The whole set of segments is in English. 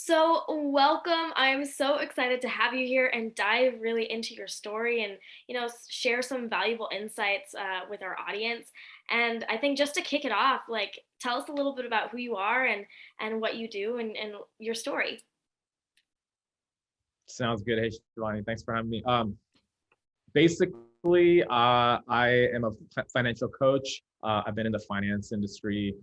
So, welcome. I'm so excited to have you here and dive really into your story and, share some valuable insights with our audience. And I think just to kick it off, tell us a little bit about who you are and what you do and your story. Sounds good. Hey, Shivanii, thanks for having me. Basically, I am a financial coach. I've been in the finance industry,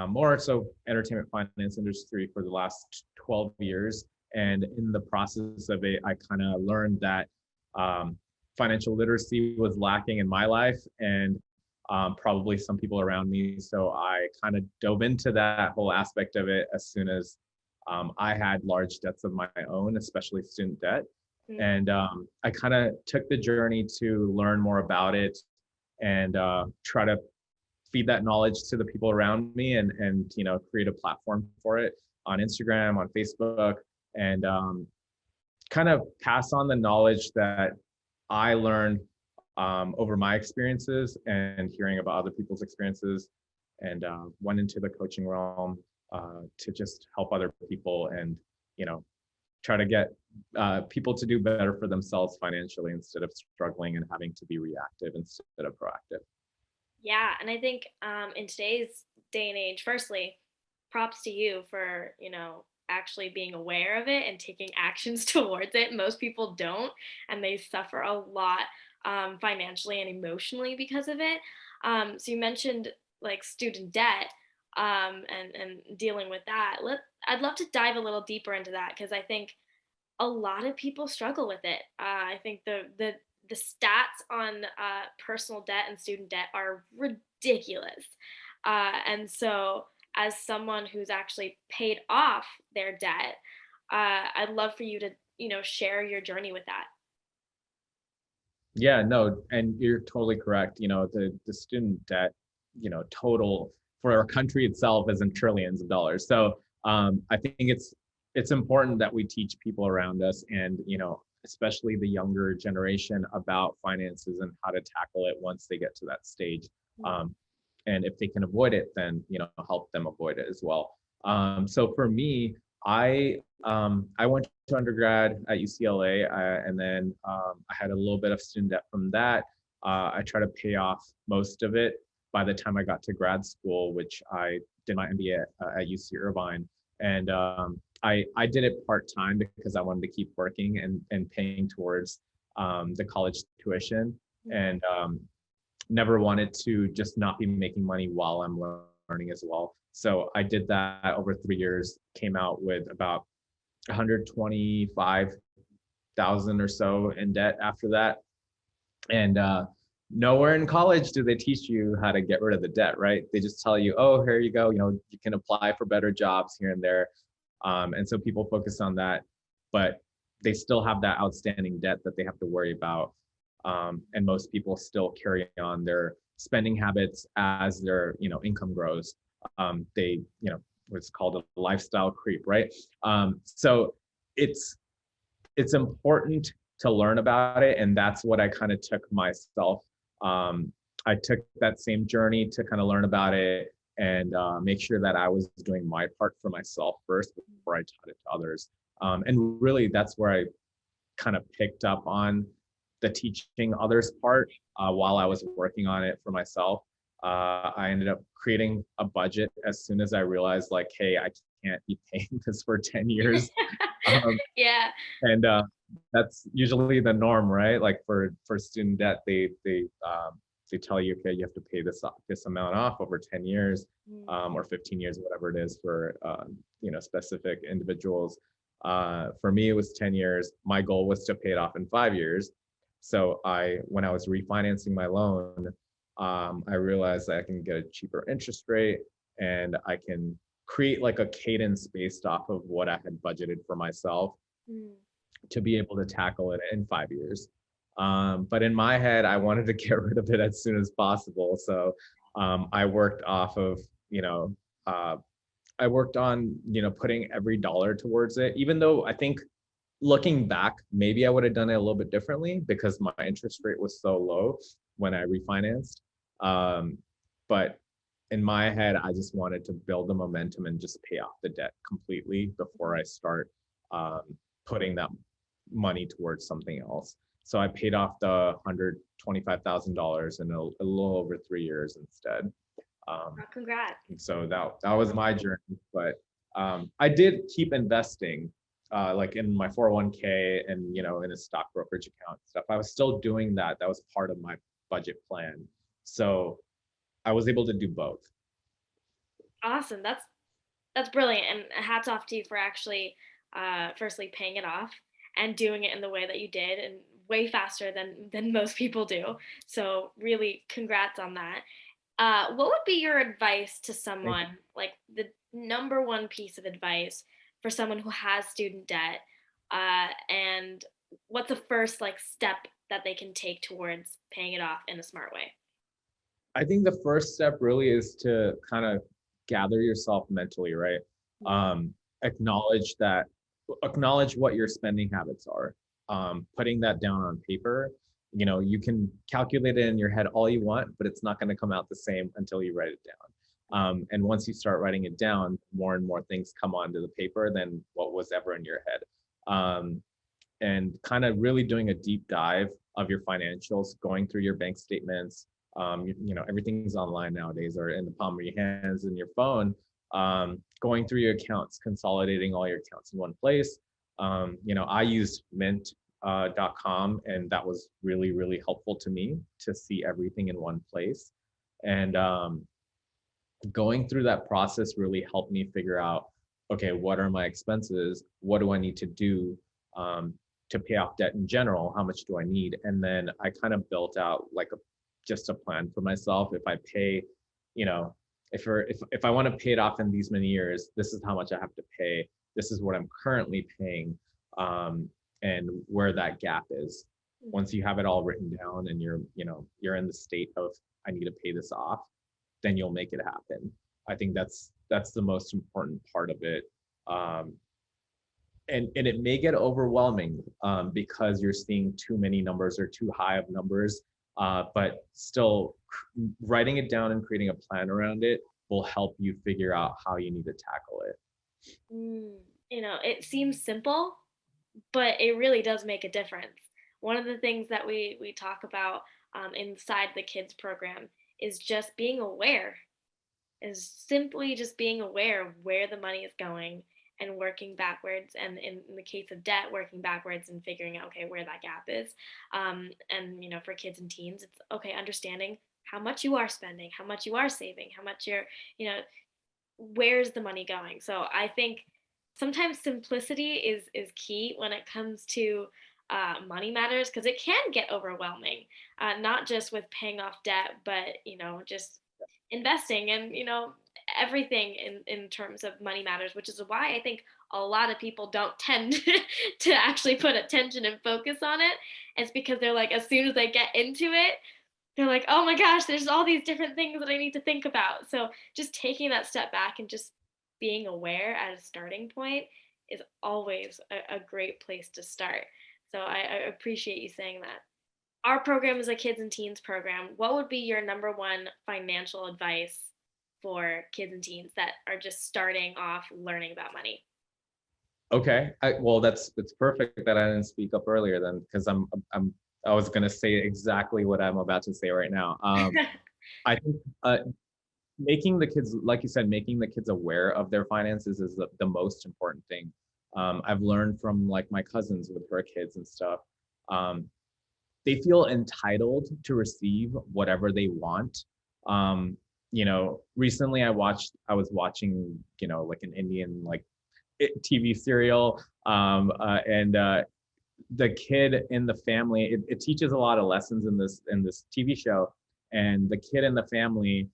more so entertainment finance industry for the last 12 years. And in the process of it, I kind of learned that financial literacy was lacking in my life and probably some people around me. So I kind of dove into that whole aspect of it as soon as I had large debts of my own, especially student debt. Mm. And I kind of took the journey to learn more about it and try to feed that knowledge to the people around me and create a platform for it on Instagram, on Facebook, and kind of pass on the knowledge that I learned over my experiences and hearing about other people's experiences, and went into the coaching realm to just help other people and you know try to get people to do better for themselves financially instead of struggling and having to be reactive instead of proactive. Yeah, and I think in today's day and age, firstly, props to you for, actually being aware of it and taking actions towards it. Most people don't, and they suffer a lot financially and emotionally because of it. So you mentioned like student debt and dealing with that. I'd love to dive a little deeper into that because I think a lot of people struggle with it. I think the stats on personal debt and student debt are ridiculous. And so, as someone who's actually paid off their debt, I'd love for you to share your journey with that. Yeah, no, and you're totally correct. The student debt, total for our country itself is in trillions of dollars. So I think it's important that we teach people around us and especially the younger generation about finances and how to tackle it once they get to that stage. Um, and if they can avoid it, then help them avoid it as well. So for me, I went to undergrad at UCLA, and then I had a little bit of student debt from that. I tried to pay off most of it by the time I got to grad school, which I did my MBA at UC Irvine, and I did it part time because I wanted to keep working and paying towards the college tuition, and never wanted to just not be making money while I'm learning as well. So I did that over 3 years, came out with about 125,000 or so in debt after that. And nowhere in college do they teach you how to get rid of the debt, right? They just tell you, oh, here you go. You can apply for better jobs here and there. And so people focus on that, but they still have that outstanding debt that they have to worry about. And most people still carry on their spending habits as their income grows. They what's called a lifestyle creep, right? So it's important to learn about it, and that's what I kind of took myself. I took that same journey to kind of learn about it and make sure that I was doing my part for myself first before I taught it to others. And really, that's where I kind of picked up on the teaching others part while I was working on it for myself. I ended up creating a budget as soon as I realized, like, hey, I can't be paying this for 10 years. Um, Yeah. and that's usually the norm, right? Like for student debt, they tell you, okay, you have to pay this amount off over 10 years or 15 years, whatever it is for specific individuals. For me, it was 10 years. My goal was to pay it off in 5 years. So when I was refinancing my loan, I realized that I can get a cheaper interest rate and I can create like a cadence based off of what I had budgeted for myself Mm. to be able to tackle it in 5 years. But in my head, I wanted to get rid of it as soon as possible. So I worked off of, uh, I worked on, putting every dollar towards it, even though I think looking back, maybe I would have done it a little bit differently because my interest rate was so low when I refinanced. But in my head, I just wanted to build the momentum and just pay off the debt completely before I start um, putting that money towards something else. So I paid off the $125,000 in a little over 3 years instead. Congrats. So that was my journey. But I did keep investing, like in my 401k and in a stock brokerage account and stuff. I was still doing that. That was part of my budget plan. So I was able to do both. Awesome. That's brilliant, and hats off to you for actually, firstly paying it off and doing it in the way that you did, and way faster than most people do. So really, congrats on that. What would be your advice to Thank you. someone, like the number one piece of advice for someone who has student debt, and what's the first like step that they can take towards paying it off in a smart way? I think the first step really is to kind of gather yourself mentally, right? Um, acknowledge that, acknowledge what your spending habits are. Putting that down on paper, you can calculate it in your head all you want, but it's not going to come out the same until you write it down. And once you start writing it down, more and more things come onto the paper than what was ever in your head. And kind of really doing a deep dive of your financials, going through your bank statements. Everything's online nowadays, or in the palm of your hands and your phone. Going through your accounts, consolidating all your accounts in one place. I used mint.com, and that was really, really helpful to me to see everything in one place. And going through that process really helped me figure out, okay, what are my expenses? What do I need to do to pay off debt in general? How much do I need? And then I kind of built out like just a plan for myself. If I pay, if I want to pay it off in these many years, this is how much I have to pay. This is what I'm currently paying, and where that gap is. Once you have it all written down and you're in the state of I need to pay this off, then you'll make it happen. I think that's the most important part of it. And it may get overwhelming because you're seeing too many numbers or too high of numbers, but still writing it down and creating a plan around it will help you figure out how you need to tackle it. It seems simple, but it really does make a difference. One of the things that we talk about inside the kids program is just being aware, is simply just being aware of where the money is going and working backwards, and in the case of debt, working backwards and figuring out, okay, where that gap is. And for kids and teens, it's okay understanding how much you are spending, how much you are saving, how much you're, where's the money going. So I think sometimes simplicity is key when it comes to money matters, because it can get overwhelming, not just with paying off debt, but just investing and everything in terms of money matters, which is why I think a lot of people don't tend to actually put attention and focus on it. It's because they're like, as soon as they get into it, they're like, oh my gosh, there's all these different things that I need to think about. So just taking that step back and just being aware at a starting point is always a great place to start. So I appreciate you saying that. Our program is a kids and teens program. What would be your number one financial advice for kids and teens that are just starting off learning about money? Okay, well, that's perfect that I didn't speak up earlier then, because I was gonna say exactly what I'm about to say right now. I think making the kids, like you said, making the kids aware of their finances is the most important thing. I've learned from like my cousins with her kids and stuff. They feel entitled to receive whatever they want. Recently I was watching, like an Indian like TV serial, and the kid in the family, it teaches a lot of lessons in this TV show, and the kid in the family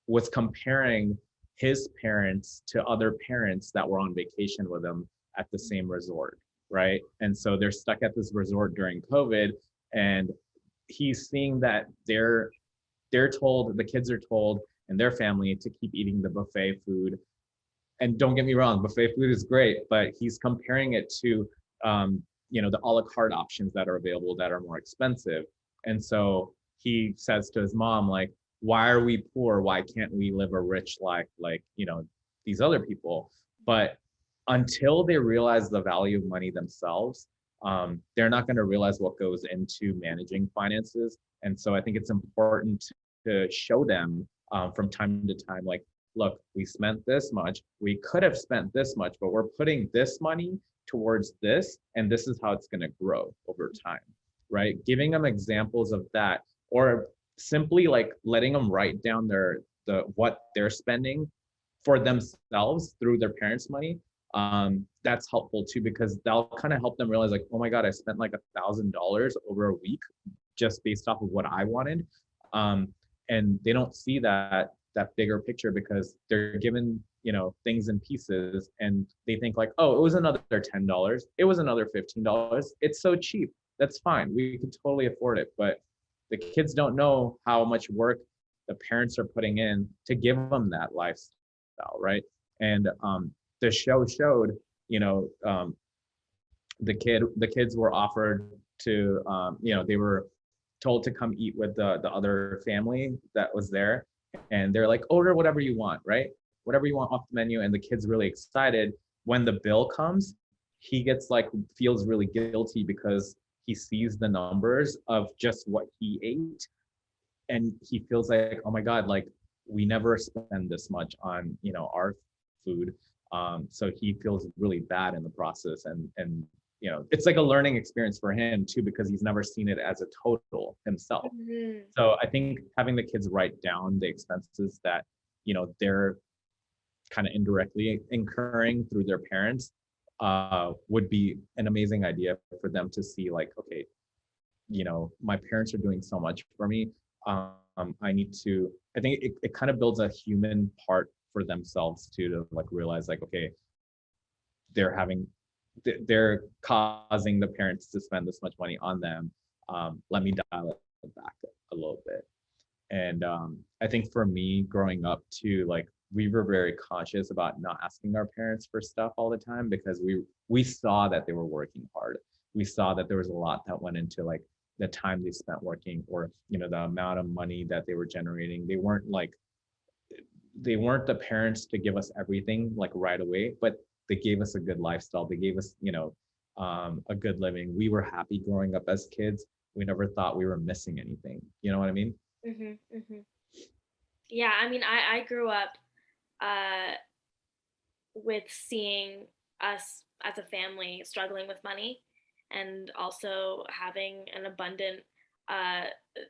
was comparing his parents to other parents that were on vacation with him at the same resort, right? And so they're stuck at this resort during COVID, and he's seeing that they're told, the kids are told and their family, to keep eating the buffet food. And don't get me wrong, buffet food is great, but he's comparing it to the a la carte options that are available that are more expensive. And so he says to his mom, like, why are we poor? Why can't we live a rich life like, these other people? But until they realize the value of money themselves, they're not going to realize what goes into managing finances. And so I think it's important to show them from time to time, like, look, we spent this much, we could have spent this much, but we're putting this money towards this, and this is how it's going to grow over time, right? Giving them examples of that, or simply like letting them write down what they're spending for themselves through their parents' money. That's helpful too, because that'll kind of help them realize, like, oh my God, I spent like $1,000 over a week just based off of what I wanted. And they don't see that bigger picture because they're given, things in pieces, and they think like, oh, it was another $10, it was another $15, it's so cheap, that's fine, we can totally afford it. But the kids don't know how much work the parents are putting in to give them that lifestyle, right? And the show showed, the kids were offered to, they were told to come eat with the other family that was there, and they're like, order whatever you want, right? Whatever you want off the menu. And the kid's really excited. When the bill comes, he gets like, feels really guilty because he sees the numbers of just what he ate, and he feels like, oh my God, like, we never spend this much on, our food. So he feels really bad in the process, and it's like a learning experience for him too, because he's never seen it as a total himself. Mhm. So I think having the kids write down the expenses that, they're kind of indirectly incurring through their parents, would be an amazing idea for them to see, like, okay, my parents are doing so much for me. I think it kind of builds a human part for themselves too, to like realize, like, okay, they're having, they're causing the parents to spend this much money on them. Let me dial it back a little bit. And I think for me growing up too, like, we were very conscious about not asking our parents for stuff all the time, because we saw that they were working hard. We saw that there was a lot that went into like the time they spent working, or the amount of money that they were generating. They weren't the parents to give us everything like right away, but they gave us a good lifestyle. They gave us, a good living. We were happy growing up as kids. We never thought we were missing anything. You know what I mean? Mhm. Mhm. Yeah, I mean, I grew up uh with seeing us as a family struggling with money, and also having an abundant uh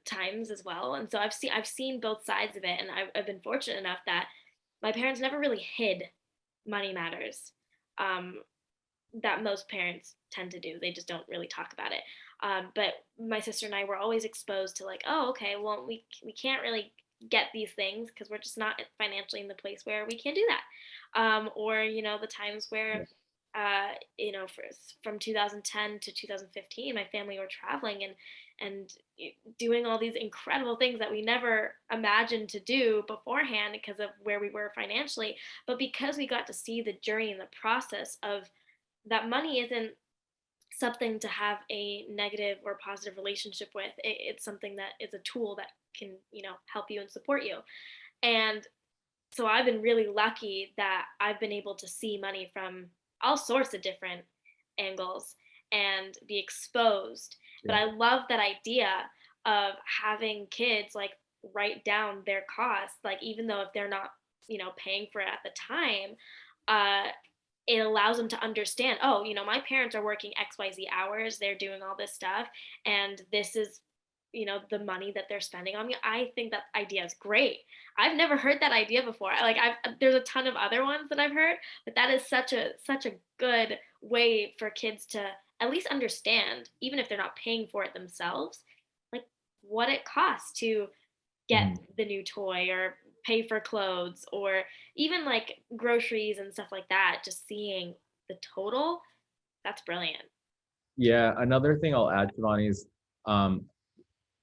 times as well. And so I've seen both sides of it, and I've been fortunate enough that my parents never really hid money matters, um that most parents tend to do. They just don't really talk about it. But my sister and I were always exposed to, like, oh, okay, well, we can't really get these things because we're just not financially in the place where we can do that. Or the times Yeah. where from 2010 to 2015, my family were traveling and doing all these incredible things that we never imagined to do beforehand because of where we were financially. But because we got to see the journey and the process of that, money isn't something to have a negative or positive relationship with. It's something that is a tool that can, help you and support you. And so I've been really lucky that I've been able to see money from all sorts of different angles and be exposed. But Yeah. I love that idea of having kids like write down their costs, like even though if they're not, paying for it at the time, uh, it allows them to understand, oh, my parents are working XYZ hours, they're doing all this stuff, and this is, the money that they're spending on me. I think that idea is great. I've never heard that idea before. Like, there's a ton of other ones that I've heard, but that is such a good way for kids to at least understand, even if they're not paying for it themselves, like what it costs to get Mhm. the new toy or pay for clothes or even like groceries and stuff like that. Just seeing the total, that's brilliant. Yeah. Another thing I'll add, Shivani, is um,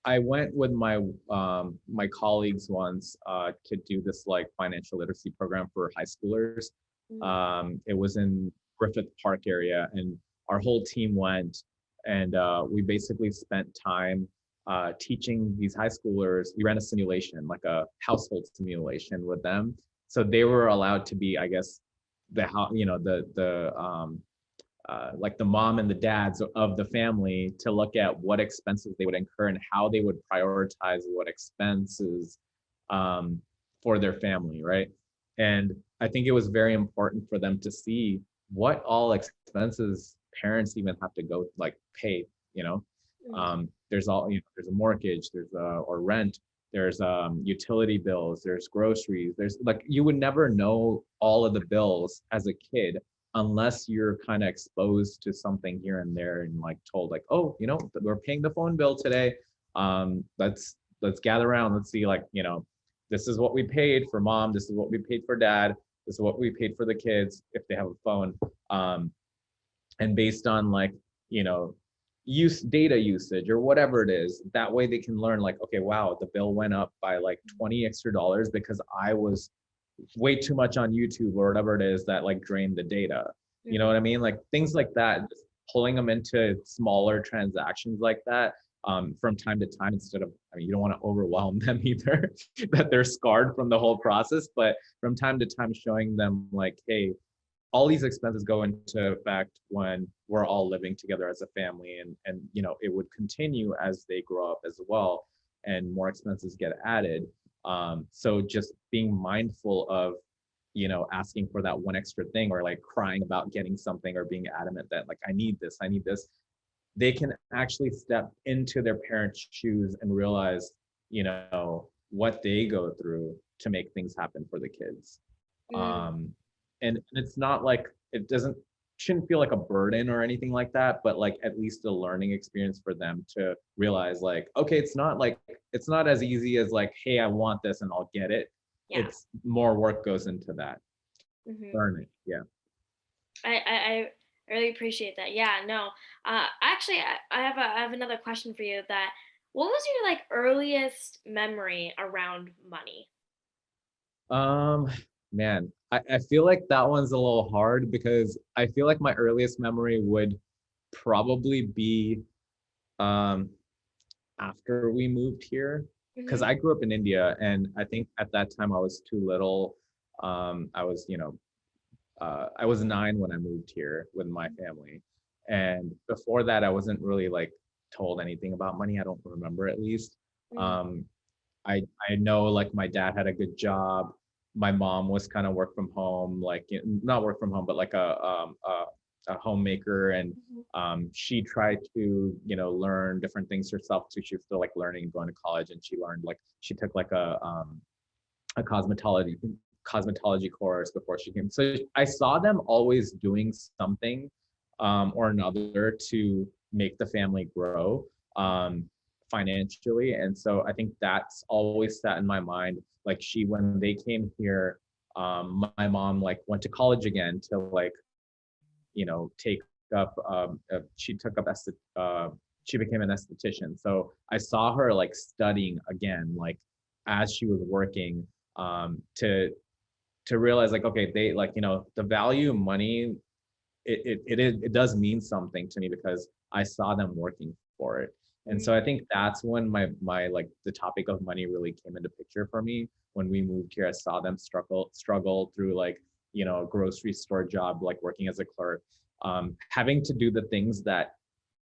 I went with my colleagues once to do this like financial literacy program for high schoolers. Mm. It was in Griffith Park area, and our whole team went, and we basically spent time teaching these high schoolers. We ran a simulation, like a household simulation with them. So they were allowed to be, I guess, like the mom and the dads of the family to look at what expenses they would incur and how they would prioritize what expenses for their family, right? And I think it was very important for them to see what all expenses parents even have to go like pay, you know. There's all, there's a mortgage, there's or rent, there's utility bills, there's groceries, there's like, you would never know all of the bills as a kid unless you're kind of exposed to something here and there and like told like, oh, we're paying the phone bill today. Let's gather around, let's see, like, this is what we paid for mom, this is what we paid for dad, this is what we paid for the kids if they have a phone. And based on like, data usage or whatever it is, that way they can learn like, okay, wow, the bill went up by like $20 extra because I was way too much on YouTube or whatever it is that like drained the data. You know what I mean? Like things like that, just pulling them into smaller transactions like that from time to time, instead of, you don't want to overwhelm them either, that they're scarred from the whole process, but from time to time showing them like, hey, all these expenses go into effect when we're all living together as a family, and it would continue as they grow up as well and more expenses get added. So just being mindful of asking for that one extra thing, or like crying about getting something, or being adamant that like I need this, they can actually step into their parents' shoes and realize what they go through to make things happen for the kids. And it's not like, shouldn't feel like a burden or anything like that, but like at least a learning experience for them to realize like, okay, it's not as easy as like, hey, I want this and I'll get it. Yeah. It's more work goes into that. Learning. Yeah. I really appreciate that. Yeah, no. Actually, I have another question for you. That what was your like earliest memory around money? Man, I feel like that one's a little hard because I feel like my earliest memory would probably be after we moved here, because I grew up in India, and I think at that time I was too little. I was, I was 9 when I moved here with my family, and before that I wasn't really like told anything about money. I don't remember, at least. I know like my dad had a good job. My mom was kind of work from home, like not work from home, but like a homemaker, and she tried to learn different things herself too. She was still like learning and going to college, and she took like a cosmetology course before she came. So I saw them always doing something or another to make the family grow financially. And so I think that's always sat in my mind. Like when they came here, my mom like went to college again to like, take up, she took up, she became an esthetician. So I saw her like studying again, like as she was working, to realize like, okay, they like, the value of money, it does mean something to me because I saw them working for it. And so I think that's when my like the topic of money really came into picture for me. When we moved here, I saw them struggle through like, a grocery store job, like working as a clerk, having to do the things that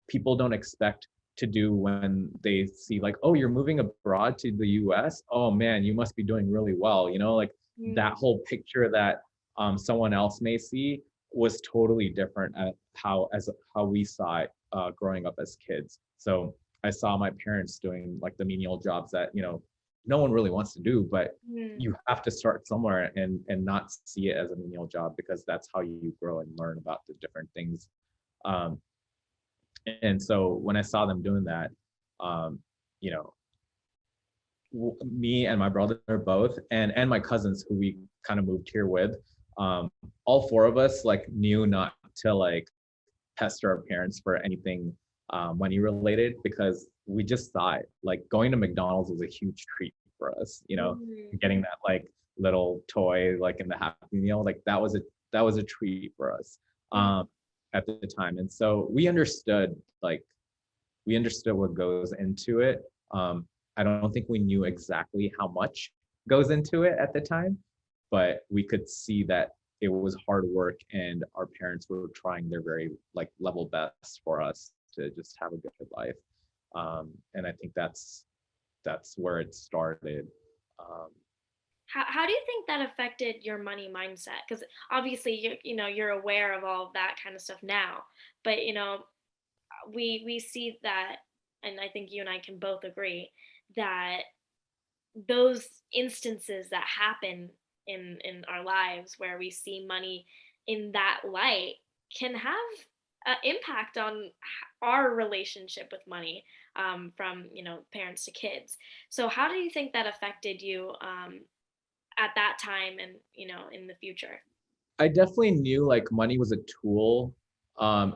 people don't expect to do when they see like, oh, you're moving abroad to the US. Oh man, you must be doing really well. Like that whole picture that someone else may see was totally different at how we saw it growing up as kids. So I saw my parents doing like the menial jobs that no one really wants to do, but you have to start somewhere and not see it as a menial job, because that's how you grow and learn about the different things. And so when I saw them doing that, me and my brother both, and my cousins who we kind of moved here with, all 4 of us like knew not to like pester our parents for anything money related, because we just saw it. Like going to McDonald's was a huge treat for us, getting that like little toy like in the Happy Meal, like that was a treat for us at the time. And so we understood what goes into it. I don't think we knew exactly how much goes into it at the time, but we could see that it was hard work and our parents were trying their very like level best for us to just have a good life. And I think that's where it started. Um, How do you think that affected your money mindset? Because obviously you're aware of all of that kind of stuff now, but we see that, and I think you and I can both agree that those instances that happen in our lives where we see money in that light can have an impact on our relationship with money, from parents to kids. So how do you think that affected you, at that time and in the future? I definitely knew like money was a tool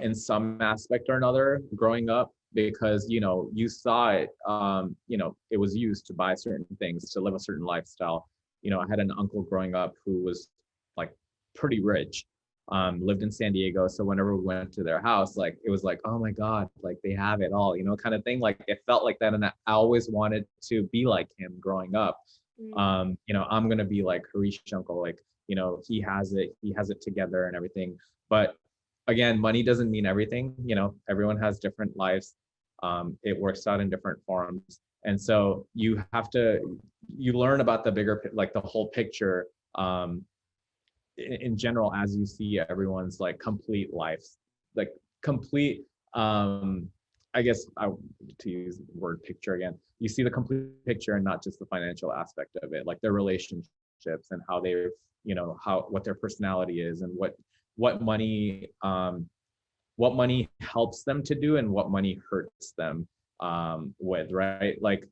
in some aspect or another growing up because you saw it, it was used to buy certain things to live a certain lifestyle. I had an uncle growing up who was like pretty rich, lived in San Diego, so whenever we went to their house, like it was like, oh my god, like they have it all, kind of thing. Like it felt like that, and I always wanted to be like him growing up. Mm, I'm gonna be like Harish uncle, like he has it together and everything. But again, money doesn't mean everything. Everyone has different lives. It works out in different forms, and so you learn about the bigger, like the whole picture, in general, as you see everyone's like complete lives, like complete, I guess to use the word picture again, you see the complete picture and not just the financial aspect of it, like their relationships and how they, how what their personality is and what money what money helps them to do and what money hurts them with, right? Like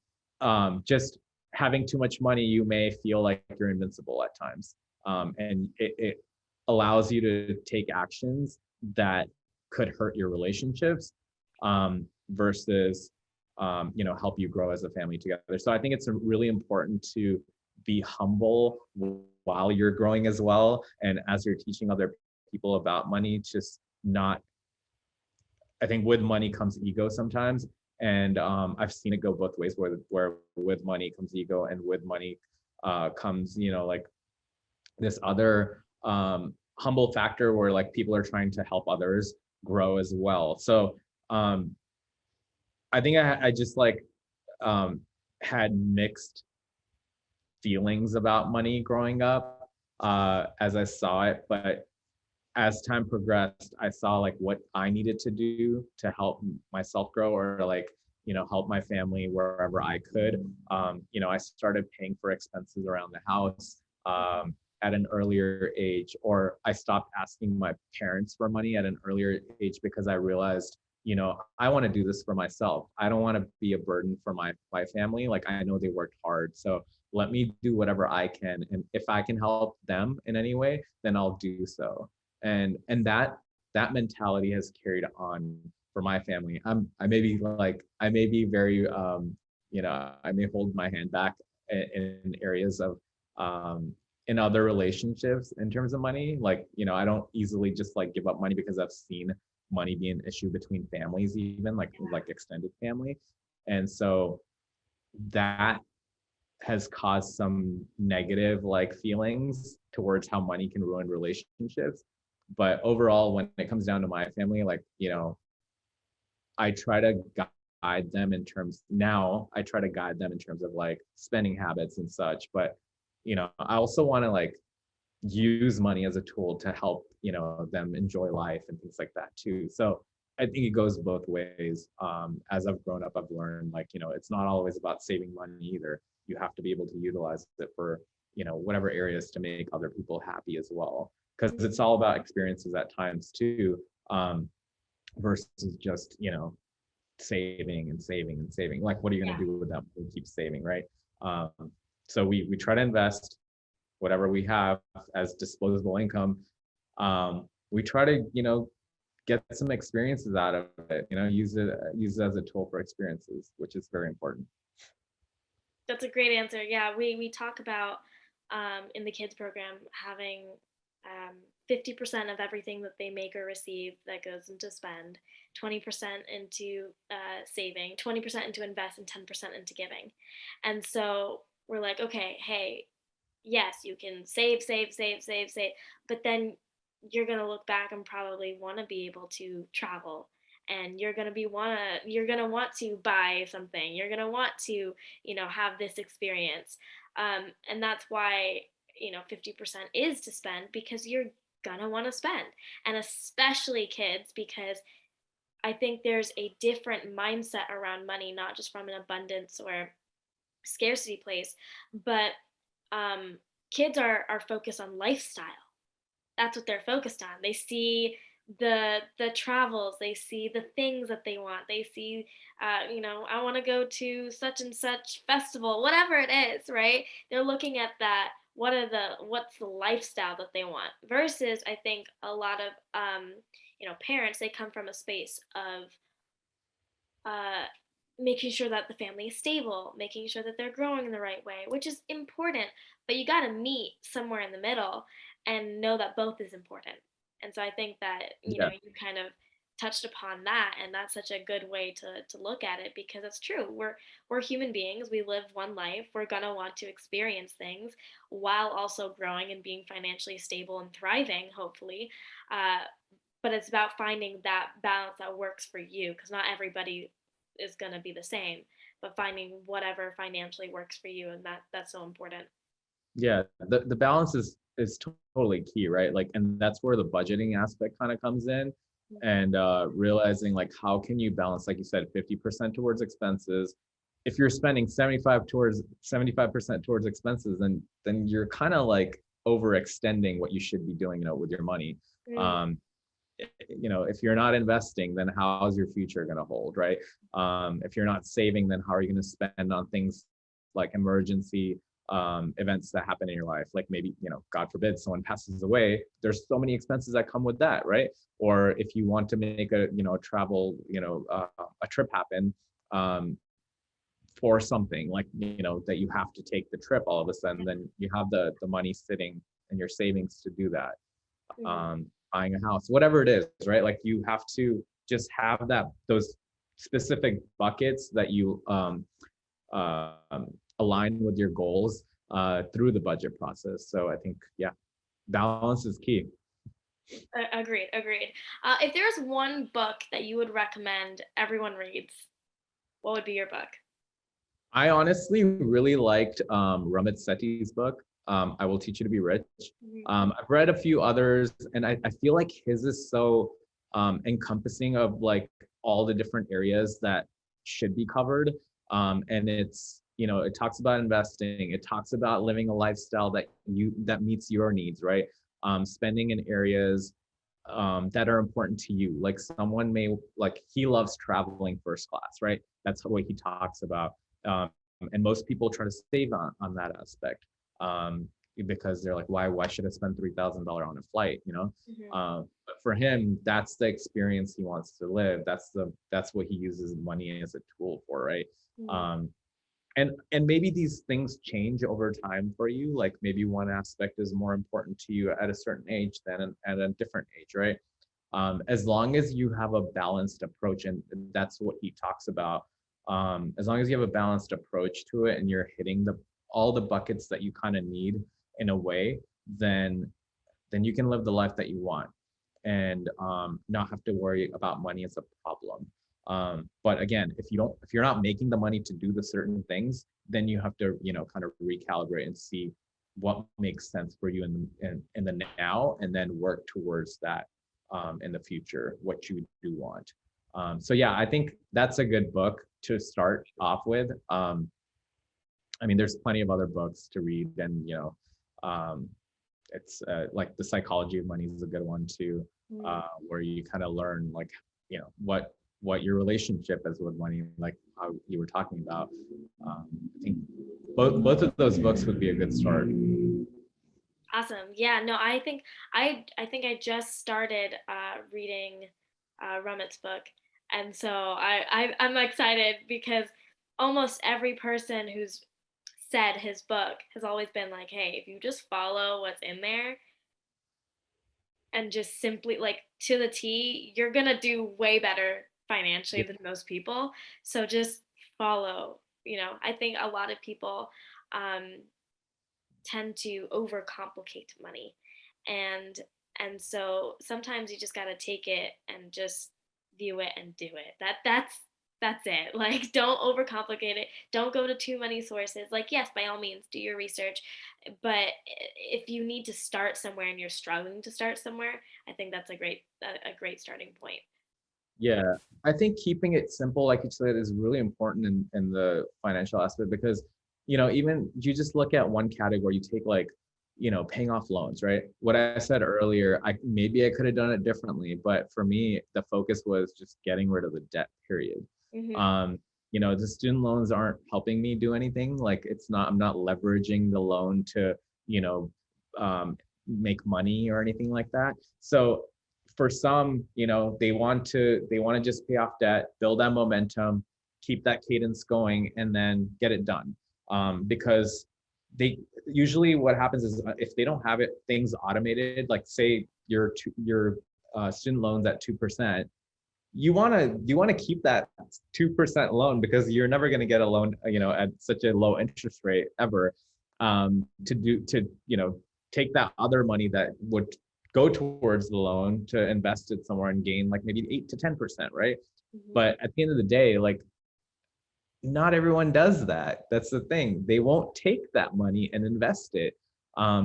just having too much money, you may feel like you're invincible at times, and it allows you to take actions that could hurt your relationships, versus help you grow as a family together. So I think it's really important to be humble while you're growing as well, and as you're teaching other people about money, just not, I think with money comes ego sometimes, and I've seen it go both ways, where with money comes ego, and with money comes like this other humble factor where like people are trying to help others grow as well. So I think I just like had mixed feelings about money growing up as I saw it, but as time progressed, I saw like what I needed to do to help myself grow, or like, help my family wherever I could. I started paying for expenses around the house at an earlier age, or I stopped asking my parents for money at an earlier age because I realized, I want to do this for myself. I don't want to be a burden for my family. Like I know they worked hard. So let me do whatever I can. And if I can help them in any way, then I'll do so. And that mentality has carried on for my family. I may be very I may hold my hand back in areas of in other relationships in terms of money. Like, I don't easily just like give up money because I've seen money be an issue between families, even like extended family. And so that has caused some negative like feelings towards how money can ruin relationships. But overall, when it comes down to my family, like, I try to guide them in terms, now I try to guide them in terms of like spending habits and such. But, I also want to like use money as a tool to help, them enjoy life and things like that too. So I think it goes both ways. As I've grown up, I've learned like, it's not always about saving money either. You have to be able to utilize it for, whatever areas to make other people happy as well. Because it's all about experiences at times too, versus just, saving and saving and saving. Like, what are you going yeah. to do with that? We keep saving, right? Um, so we try to invest whatever we have as disposable income. We try to, get some experiences out of it, use it as a tool for experiences, which is very important. That's a great answer. Yeah, we talk about, in the kids program, having 50% of everything that they make or receive that goes into spend, 20% into saving, 20% into invest, and 10% into giving. And so we're like, okay, hey, yes, you can save, save, save, save, save, but then you're gonna look back and probably want to be able to travel, and you're gonna want to buy something. You're gonna want to, have this experience, and that's why 50% is to spend, because you're gonna want to spend, and especially kids, because I think there's a different mindset around money, not just from an abundance or scarcity place, but um, kids are focused on lifestyle. That's what they're focused on. They see the travels, they see the things that they want, they see, I want to go to such and such festival, whatever it is, right? They're looking at that. What's the lifestyle that they want? Versus, I think a lot of parents, they come from a space of uh, making sure that the family is stable, making sure that they're growing in the right way, which is important. But you got to meet somewhere in the middle and know that both is important. And so I think that Yeah. you kind of touched upon that, and that's such a good way to look at it, because it's true. We're human beings. We live one life. We're gonna want to experience things while also growing and being financially stable and thriving, hopefully. Uh, but it's about finding that balance that works for you, because not everybody is going to be the same, but finding whatever financially works for you, and that's so important. Yeah, the balance is totally key, right? Like, and that's where the budgeting aspect kind of comes in, and realizing like how can you balance, like you said, 50% towards expenses. If you're spending 75% towards expenses, then you're kind of like overextending what you should be doing, with your money. Mm-hmm. Um, if you're not investing, then how's your future going to hold, right? If you're not saving, then how are you going to spend on things like emergency events that happen in your life? Like maybe, God forbid, someone passes away. There's so many expenses that come with that, right? Or if you want to make a travel, a trip happen, for something like, that you have to take the trip all of a sudden, then you have the money sitting in your savings to do that. Mm-hmm. Buying a house, whatever it is, right? Like you have to just have those specific buckets that you align with your goals through the budget process. So I think, yeah, balance is key. Agreed, agreed. If there's one book that you would recommend everyone reads, what would be your book? I honestly really liked Ramit Sethi's book, I Will Teach You to Be Rich. Mm-hmm. I've read a few others, and I feel like his is so encompassing of like all the different areas that should be covered. And it talks about investing. It talks about living a lifestyle that meets your needs, right? Spending in areas that are important to you. Like someone may like he loves traveling first class, right? That's what he talks about. Um, and most people try to save on that aspect, because they're like, why should I spend $3,000 on a flight? Mm-hmm. But for him, that's the experience he wants to live. That's what he uses money as a tool for, right? Mm-hmm. Um, and maybe these things change over time for you. Like maybe one aspect is more important to you at a certain age than at a different age, right? As long as you have a balanced approach, and that's what he talks about. As long as you have a balanced approach to it and you're hitting all the buckets that you kind of need in a way, then you can live the life that you want, and not have to worry about money as a problem. But again, if you're not making the money to do the certain things, then you have to, kind of recalibrate and see what makes sense for you in the now, and then work towards that in the future, what you do want. So yeah, I think that's a good book to start off with. I mean, there's plenty of other books to read, and um, it's like The Psychology of Money is a good one too, Mm-hmm. where you kind of learn like what your relationship is with money, like how you were talking about. I think both of those books would be a good start. Awesome. Yeah, no, I think I just started reading Rumit's book, and so I'm excited, because almost every person who's said his book has always been like, "Hey, if you just follow what's in there, and just simply like to the T, you're gonna do way better financially Yeah. than most people. So just follow, I think a lot of people um, tend to overcomplicate money. And and so sometimes you just got to take it and just view it and do it. That's it. Like, don't overcomplicate it. Don't go to too many sources. Like, yes, by all means do your research, but if you need to start somewhere and you're struggling to start somewhere, I think that's a great starting point. Yeah, I think keeping it simple, like you said, is really important in the financial aspect because, even you just look at one category, you take like, paying off loans, right? What I said earlier, maybe I could have done it differently, but for me, the focus was just getting rid of the debt, period. Hmm. Um, the student loans aren't helping me do anything. Like I'm not leveraging the loan to, you know, um, make money or anything like that. So for some, they want to just pay off debt, build that momentum, keep that cadence going, and then get it done. Because they usually what happens is if they don't have things automated, like say your student loans at 2%, you want to keep that 2% loan because you're never going to get a loan, at such a low interest rate ever. To take that other money that would go towards the loan to invest it somewhere and gain like maybe 8 to 10%, right? Hmm. But at the end of the day, like not everyone does that. That's the thing. They won't take that money and invest it.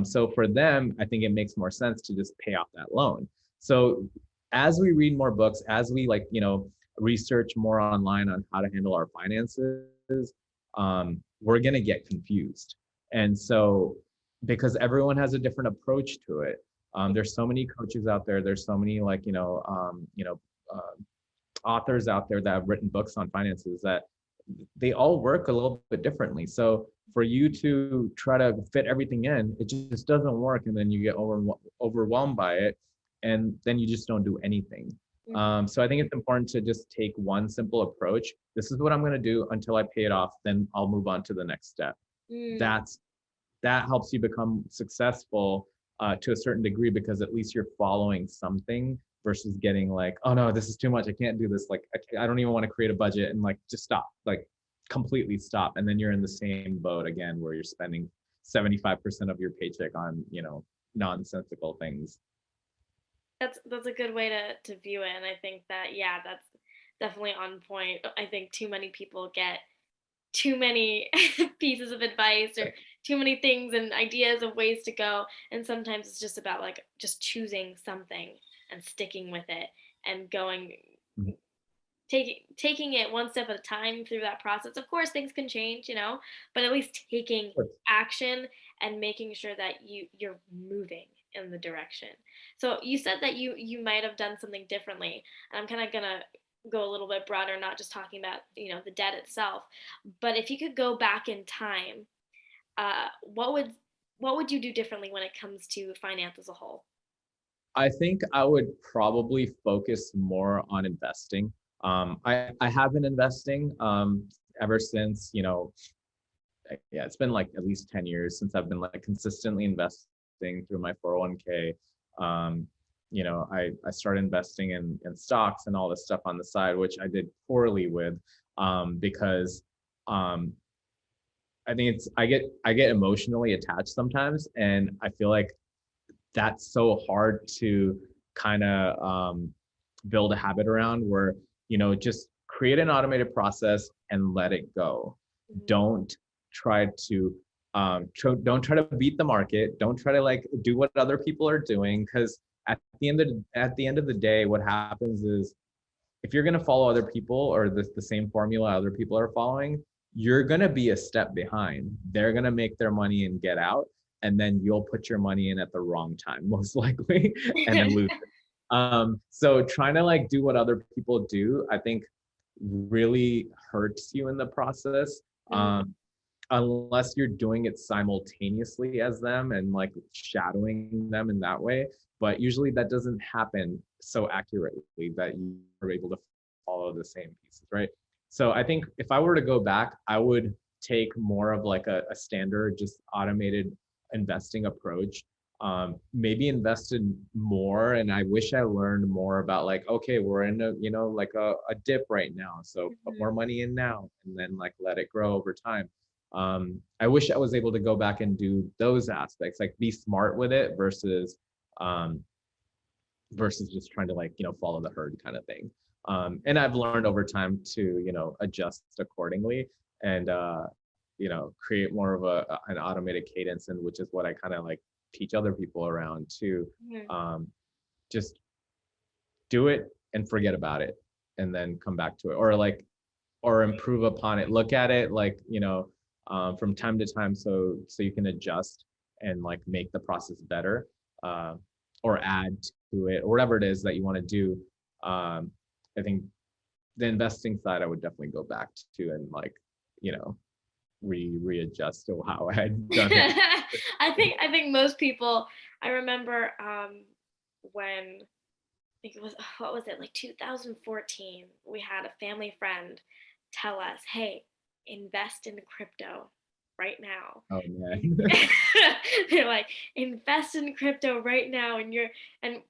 So for them, I think it makes more sense to just pay off that loan. So as we read more books, as we research more online on how to handle our finances, we're gonna get confused. And so because everyone has a different approach to it, there's so many coaches out there. There's so many authors out there that have written books on finances that they all work a little bit differently. So for you to try to fit everything in, it just doesn't work, and then you get overwhelmed by it, and then you just don't do anything. Hmm. So I think it's important to just take one simple approach. This is what I'm going to do until I pay it off. Then I'll move on to the next step. Mm. That's that helps you become successful to a certain degree because at least you're following something versus getting like, oh no, this is too much. I can't do this. Like, I don't even want to create a budget and like just stop, like completely stop. And then you're in the same boat again where you're spending 75% of your paycheck on, nonsensical things. That's a good way to view it, and I think that, yeah, that's definitely on point. I think too many people get too many pieces of advice or too many things and ideas of ways to go, and sometimes it's just about like just choosing something and sticking with it and going, Mhm. taking it one step at a time through that process. Of course things can change, but at least taking action and making sure that you're moving in the direction. So you said that you might have done something differently, and I'm kind of gonna go a little bit broader, not just talking about the debt itself, but if you could go back in time, what would you do differently when it comes to finance as a whole? I think I would probably focus more on investing. I have been investing ever since, yeah, it's been like at least 10 years since I've been like consistently investing through my 401k. Um, I started investing in stocks and all this stuff on the side, which I did poorly with because um, I think I get emotionally attached sometimes, and I feel like that's so hard to kind of build a habit around where just create an automated process and let it go. Mhm. Don't try to don't try to beat the market. Don't try to like do what other people are doing, because at the end of the day, what happens is if you're going to follow other people or the same formula other people are following, you're going to be a step behind. They're going to make their money and get out, and then you'll put your money in at the wrong time, most likely, and then lose it. So trying to like do what other people do, I think really hurts you in the process. Mm. Unless you're doing it simultaneously as them and like shadowing them in that way. But usually that doesn't happen so accurately that you are able to follow the same pieces, right? So I think if I were to go back, I would take more of like a standard, just automated investing approach. maybe invested more. And I wish I learned more about like, okay, we're in a, like a dip right now. So put more Mhm. money in now and then like let it grow over time. I wish I was able to go back and do those aspects, like be smart with it um, versus just trying to like, follow the herd kind of thing. And I've learned over time to, adjust accordingly and, create more of an automated cadence, and which is what I kind of like teach other people around to Mhm. just do it and forget about it and then come back to it, or like, or improve upon it, look at it like, from time to time, so you can adjust and like make the process better, uh, or add to it, or whatever it is that you want to do. I think the investing side I would definitely go back to and like, you know readjust to how I had done it. I think most people. I remember when I think it was, what was it, like 2014, we had a family friend tell us, "Hey, invest in crypto right now." Oh And man. they're like, "Invest in crypto right now," and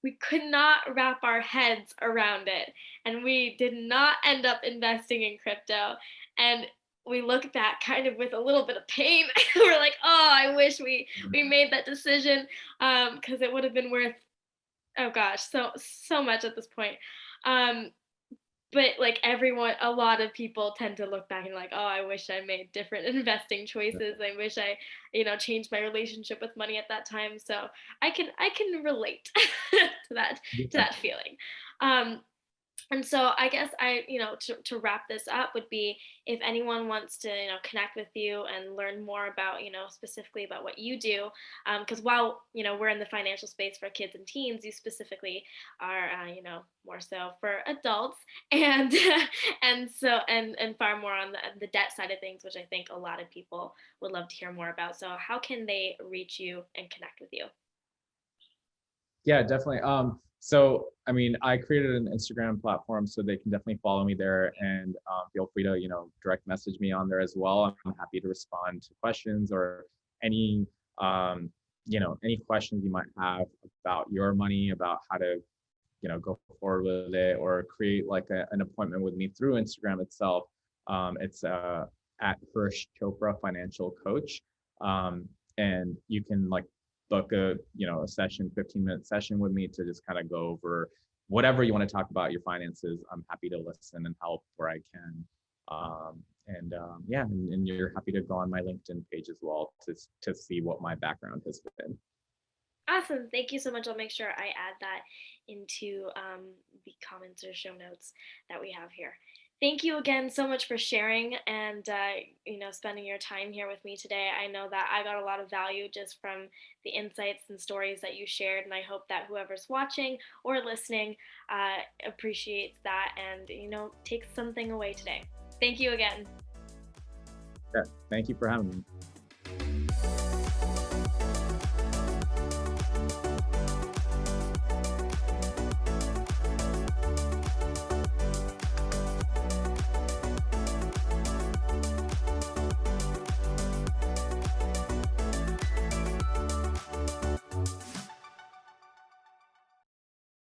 we could not wrap our heads around it, and we did not end up investing in crypto, and we look back kind of with a little bit of pain. We're like, "Oh, I wish we made that decision, because it would have been worth, oh gosh, so much at this point." Um, but like everyone, a lot of people tend to look back and like, oh, I wish I made different investing choices. I wish I, changed my relationship with money at that time. So I can relate to that feeling. Um, and so I guess to wrap this up would be, if anyone wants to, connect with you and learn more about, specifically about what you do, because while, we're in the financial space for kids and teens, you specifically are, more so for adults, and and far more on the debt side of things, which I think a lot of people would love to hear more about. So how can they reach you and connect with you? Yeah, definitely. So I mean, I created an Instagram platform, so they can definitely follow me there, and feel free to, direct message me on there as well. I'm happy to respond to questions or any, any questions you might have about your money, about how to, go forward with it, or create like an appointment with me through Instagram itself. It's at Hersh Chopra Financial Coach, and you can like book a session, 15-minute session with me to just kind of go over whatever you want to talk about your finances. I'm happy to listen and help where I can. Yeah, and you're happy to go on my LinkedIn page as well to see what my background has been. Awesome. Thank you so much. I'll make sure I add that into the comments or show notes that we have here. Thank you again so much for sharing and spending your time here with me today. I know that I got a lot of value just from the insights and stories that you shared, and I hope that whoever's watching or listening appreciates that and takes something away today. Thank you again. Yeah, thank you for having me.